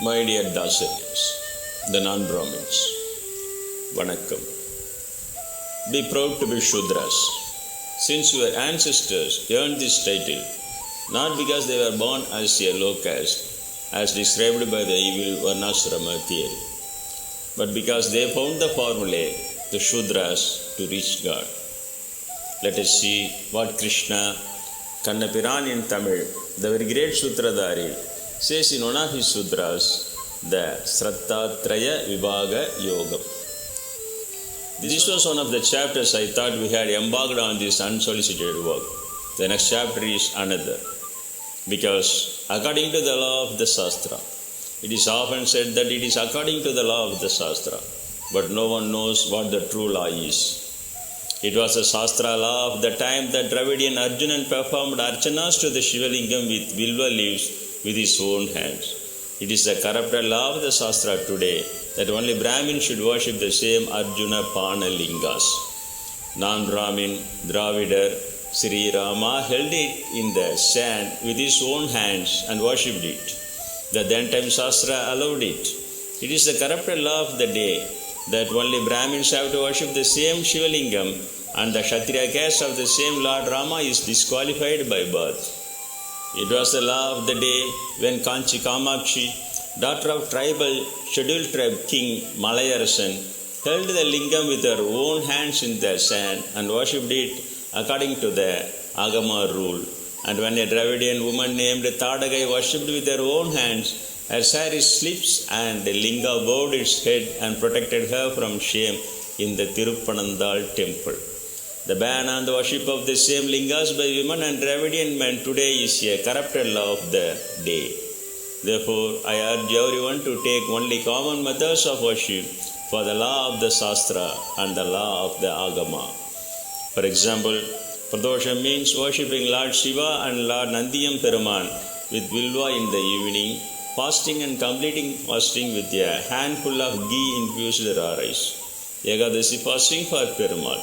My dear Dasarians, the non-Brahmins, Vanakkam. Be proud to be Shudras, since your ancestors earned this title not because they were born as a low caste, as described by the evil Varnashrama theory, but because they found the formulae, the Shudras, to reach God. Let us see what Krishna, Kannapiran in Tamil, the very great Sutradhari, says in one of his sutras, the Srattatraya Vibhaga Yogam. This was one of the chapters I thought we had embarked on this unsolicited work. The next chapter is another. Because according to the law of the Shastra, it is often said that it is according to the law of the Shastra, but no one knows what the true law is. It was a Shastra law of the time that Dravidian Arjunan performed archanas to the Shivalingam with Vilva leaves with his own hands. It is the corrupted law of the Shastra today that only Brahmin should worship the same Arjuna Pana Lingas. Non-Brahmin, Dravidar, Sri Rama held it in the sand with his own hands and worshipped it. The then time Shastra allowed it. It is the corrupted law of the day that only Brahmins have to worship the same Shivalingam and the Kshatriya caste of the same Lord Rama is disqualified by birth. It was the law of the day when Kanchi Kamakshi, daughter of tribal scheduled tribe king Malayarasan, held the lingam with her own hands in the sand and worshipped it according to the Agama rule. And when a Dravidian woman named Tadagai worshipped with her own hands, her saree slips and the linga bowed its head and protected her from shame in the Tiruppanandal temple. The ban on the worship of the same lingas by women and Dravidian men today is a corrupted law of the day. Therefore, I urge everyone to take only common methods of worship for the law of the Shastra and the law of the Agama. For example, Pradosha means worshipping Lord Shiva and Lord Nandiyam Peruman with Vilva in the evening, fasting and completing fasting with a handful of ghee infused raw rice. Ekadasi fasting for Perumal.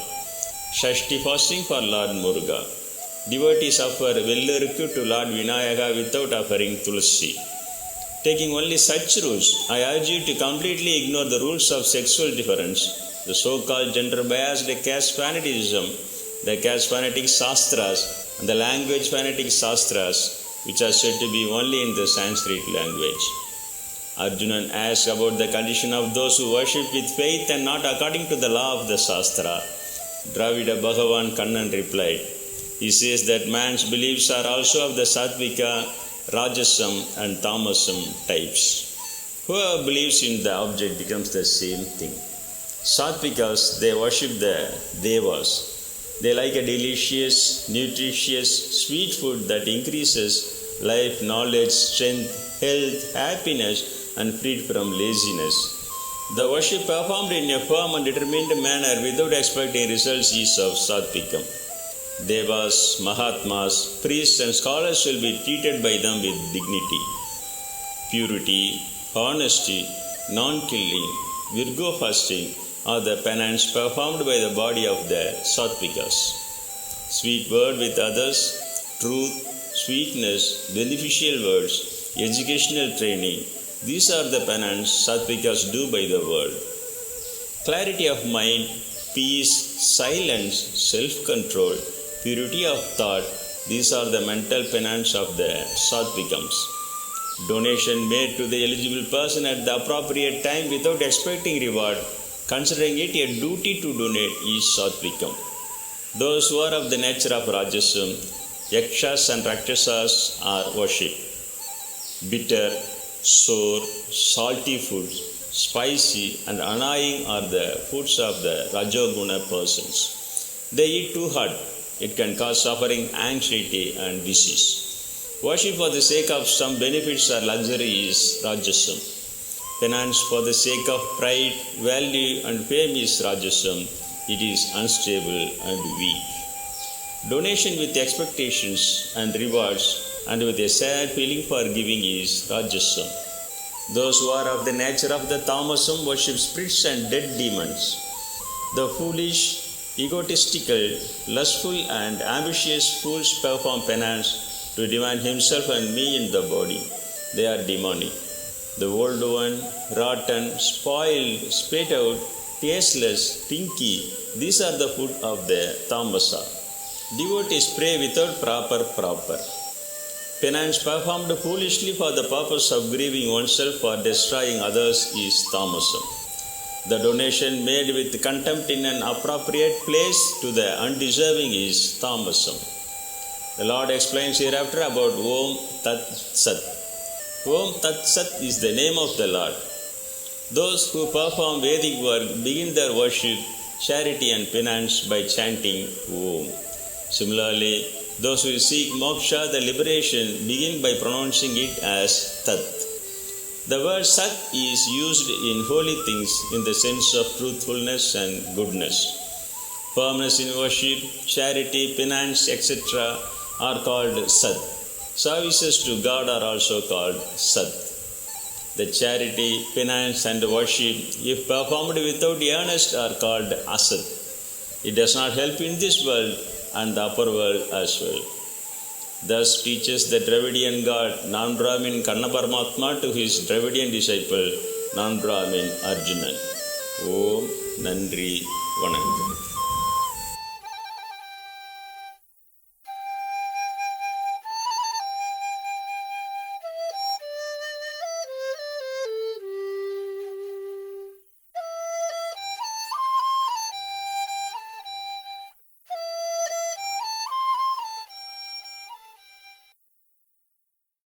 Shashti fasting for Lord Muruga. Devotees offer Vellarukku to Lord Vinayaka without offering Tulsi. Taking only such rules, I urge you to completely ignore the rules of sexual difference, the so-called gender-biased caste fanaticism, the caste fanatic Shastras, and the language fanatic Shastras, which are said to be only in the Sanskrit language. Arjunan asked about the condition of those who worship with faith and not according to the law of the Shastra. Dravida Bhagavan Kannan replied, he says that man's beliefs are also of the Sattvika, Rajasam and Tamasam types. Whoever believes in the object becomes the same thing. Sattvikas, they worship the Devas. They like a delicious, nutritious, sweet food that increases life, knowledge, strength, health, happiness and freed from laziness. The worship performed in a firm and determined manner without expecting results is of Sattvikam. Devas, Mahatmas, priests and scholars will be treated by them with dignity. Purity, honesty, non-killing, Virgo fasting are the penance performed by the body of the Sattvikas. Sweet word with others, truth, sweetness, beneficial words, educational training, these are the penance Sattvikas do by the world. Clarity of mind, peace, silence, self-control, purity of thought, these are the mental penance of the Sattvikams. Donation made to the eligible person at the appropriate time without expecting reward, considering it a duty to donate, is Sattvikam. Those who are of the nature of Rajasam, Yakshas and Rakshasas are worshipped. Bitter, sour, salty foods, spicy and annoying are the foods of the Rajoguna persons. They eat too hot. It can cause suffering, anxiety and disease. Worship for the sake of some benefits or luxury is Rajasam. Penance for the sake of pride, value and fame is Rajasam. It is unstable and weak. Donation with expectations and rewards and with a sad feeling for giving is Rajasam. Those who are of the nature of the Tamasam worship spirits and dead demons. The foolish, egotistical, lustful and ambitious fools perform penance to divine himself and me in the body. They are demonic. The old one, rotten, spoiled, spit out, tasteless, stinky, these are the food of the tamasa. Devotees pray without proper. Penance performed foolishly for the purpose of grieving oneself or destroying others is tamasam. The donation made with contempt in an appropriate place to the undeserving is tamasam. The Lord explains hereafter about Om Tat Sat. Om Tat Sat is the name of the Lord. Those who perform Vedic work begin their worship, charity and penance by chanting Om. Similarly, those who seek moksha, the liberation, begin by pronouncing it as Tat. The word Sat is used in holy things in the sense of truthfulness and goodness. Firmness in worship, charity, penance, etc. are called Sat. Services to God are also called Sat. The charity, penance and worship, if performed without earnest, are called Asat. It does not help in this world and the upper world as well. Thus teaches the Dravidian god non-Brahmin Kanna Paramatma to his Dravidian disciple non-Brahmin Arjunan. Om Nandri Vanakkam.